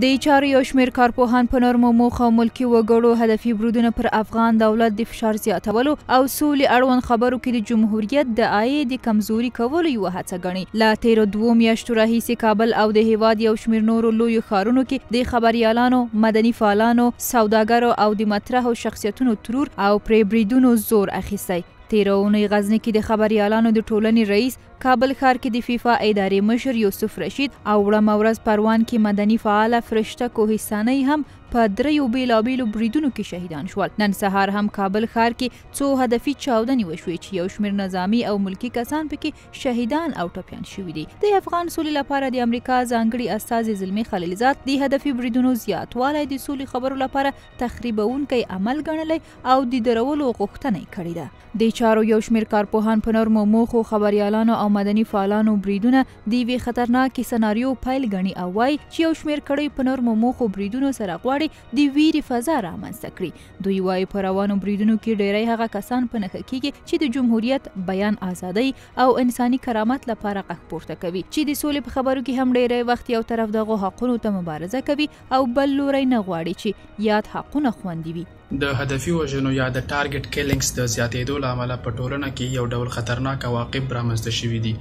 د چارو یو شمېر کارپوهان په نرمو موخو ملکي وګړو هدفي بریدونه پر افغان دولت د فشار زیاتولو او سولې اړوند خبرو کې د جمهوریت د عاید کمزوري کولو یوه هڅه ګڼي. له تېرو 2 میاشتو راهیسې کابل او د هیواد یو شمېر نورو لویو ښارونو کې د خبریالانو، مدني فعالانو، سوداګرو او د مطرحو شخصیتونو ترور او پرې بریدونو زور اخیستی. تېره اونۍ غزني کې د خبریالانو د ټولنې رئیس، کابل ښار کې د فیفا ادارې مشر یوسف رشید او وړمه ورځ پروان کې مدني فعاله فرشته کوهستانۍ هم په 3 بېلابېلو بریدونو کې شهیدان شول. نن سهار هم کابل ښار کې څو هدفي چاودنې وشوې چې یو شمېر نظامي او ملکي کسان پکې شهیدان او ټپیان شوي دي. د افغان سولې لپاره د امریکا ځانګړي استازي زلمي خلیلزاد د هدفي بریدونو زیاتوالی د سولې خبرو لپاره تخریبونکی عمل ګڼلی او د درولو غوښتنه یې کړې ده. د چارو یو شمېر کارپوهان په نرمو موخو خبریالانو او مدني فعالانو بریدونه د یوې خطرناکې سناریو پیل ګڼي او وایي چې یو شمېر کړۍ په نرمو موخو بریدونو سره غواړي د ویرې فضا رامنځته کړي. دوی وایي په روانو بریدونو کې ډیری هغه کسان په نښه کیږي چې د جمهوریت، بیان ازادۍ او انساني کرامت لپاره غږ پورته کوي، چې د سولې په خبرو کې هم ډیری وخت یو طرف دغو حقونو ته مبارزه کوي او بل لوری نه غواړي چې یاد حقونه خوندي وي. د هدفي وژنو یا د ټارګټ کیلینګز د زیاتېدو له امله په ټولنه کې یو ډول خطرناک عواقب رامنځته شوي دي،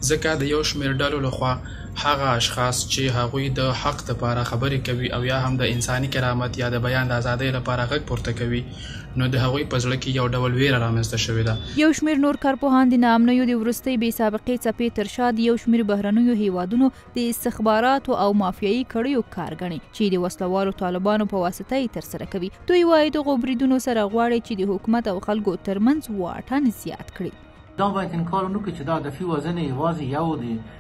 ځکه د یو شمېر ډلو لخوا هغه اشخاص چې هغوی د حق لپاره خبرې کوي او یا هم د انساني کرامت یا د بیان د ازادۍ لپاره غږ پورته کوي، نو د هغوی په زړه کې یو ډول ویره رامنځته شوې ده. یو شمېر نور کارپوهان د ناامنیو د وروستۍ بې سابقې څپې تر شا د یو شمېر بهرنیو هیوادونو د استخباراتو او مافیایي کړیو کار ګڼي چې د وسلوالو طالبانو په واسطه یې ترسره کوي. دوی وایي دغو بریدونو سره غواړي چې د حکومت او خلکو ترمنځ واټن زیات کړي. دا باید انکار ونه کړي چې دا هدفي وژنې یوازې یو د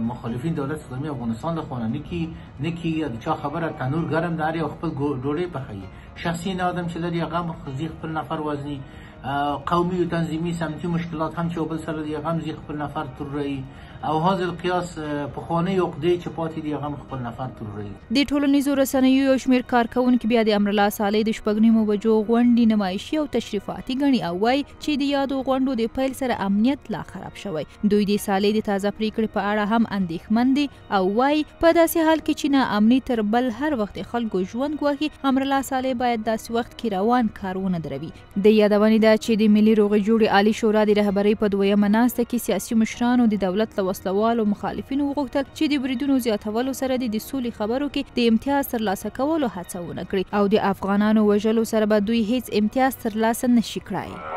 مخالفین دولت اسلامي افغانستان لخوا نه کیږي. د چا خبره تنور ګرم د هر یو خپل ډوډۍ پخوي. شخصي آدم چې لري هغه خپل نفر وزني، قومي و تنظیمي سمتي مشکلات هم چې یو بل سره دي هغه هم خپل نفر تروي او هاذا القیاس پخوانۍ عقدې چې پاتې دي هغه هم خپل نفر تروي. د ټولنیزو رسنیو یو شمېر کارکوونکي بیا د امرالله صالح د 6 بجو غونډې نمایشي او تشریفاتي ګڼي او وایي چې د یادو غونډو د پیل سره امنیت لا خراب شوی. دوی د صالح د تازه پریکړې په اړه هم اندېښمن دي او وایي په داسې حال کې چې ناامني تر بل هر وخت خلکو ژوند ګواښي، امرالله صالح باید داسې وخت کې روان کار ونه دروي. د یادونې ده چې د ملي روغې جوړې عالي شورا د رهبرۍ په 2مه ناسته کې سیاسي مشرانو د دولت له وسلوالو مخالفینو وغوښتل چې د بریدونو زیاتولو سره د سولې خبرو کې د امتیاز ترلاسه کولو هڅه ونه کړي او د افغانانو وژلو سره به دوی هیڅ امتیاز ترلاسه نشي کړای.